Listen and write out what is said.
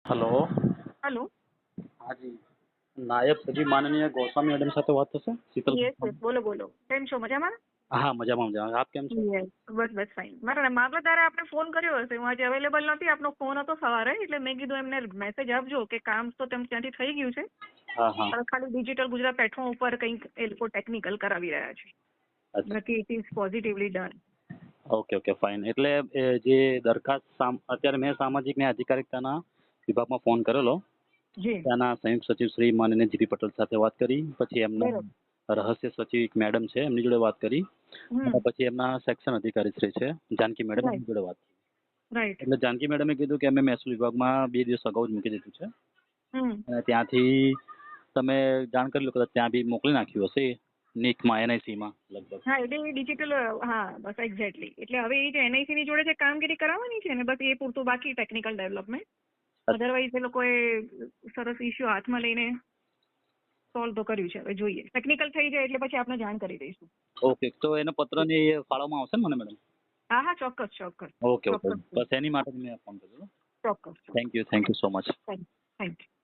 Hello. Hello. हाँ जी। નાયબ સચિવ માનનીય ગોસ્વામી મેડમ સાથે વાત થશે? શીતલ યસ ગોસ્વામી? યસ, બોલો બોલો, કેમ છો? મજામાં? હા, મજામાં મજામાં. આપ કેમ છો? યસ, બસ બસ ફાઇન. મારા મામલતદારે આપને ફોન કર્યો હશે, હું આજે અવેલેબલ નથી. આપનો ફોન હતો સવારે, એટલે મેં કીધું એમને મેસેજ આપજો કે કામ તો ત્યાંથી થઈ ગયું છે, હા હા. હવે ખાલી ડિજિટલ ગુજરાત પ્લેટફોર્મ ઉપર કંઈક એ લોકો ટેકનિકલ કરાવી રહ્યા છે. અચ્છા. બાકી it is positively done. Okay okay fine. એટલે જે દરખાસ્ત અત્યારે મેં સામાજિક ન્યાય અધિકારિતાના વિભાગમાં ફોન કરેલો. જી ત્યાંના સંયુક્ત સચિવ શ્રી માનનીય જીપી પટેલ સાથે વાત કરી, પછી એમના બરોબર. રહસ્ય સચિવ એક મેડમ છે એમની જોડે વાત કરી, અને હમ. પછી એમના સેક્શન અધિકારી શ્રી છે જાનકી મેડમ, રાઈટ એમની જોડે વાત કરી. રાઈટ. એટલે જાનકી મેડમે કીધું કે અમે મહેસૂલ વિભાગમાં 2 દિવસ અગાઉ જ મૂકી દીધું છે, હમ. અને ત્યાંથી તમે જાણ કરી લો કદાચ ત્યાં બી મોકલી નાખ્યું હશે નીકમાં એનઆઈસીમાં લગભગ. હા, એટલે એ ડિજિટલ, હા બસ એક્ઝેક્ટલી. એટલે હવે એ જે એનઆઈસી ની જોડે જે કામગીરી કરાવવાની છે ને, બસ એ પૂરતું બાકી ટેકનિકલ ડેવલપમેન્ટ. અધરવાઇઝ એ લોકોએ સરસ ઇસ્યુ હાથમાં લઈને સોલ્વ તો કર્યું છે. હવે જોઈએ ટેકનિકલ થઈ જાય એટલે પછી આપણે જાણ કરી દઈશું. ઓકે, તો એનો પત્રની ફાળવવામાં આવશે ને મને મેડમ? હા હા, ચોક્કસ ચોક્કસ ઓકે ઓકે, ચોક્કસ બસ એની માટે જ મેં ફોન કર્યો. ચોક્કસ ચોક્કસ. Thank you so much. Thank you.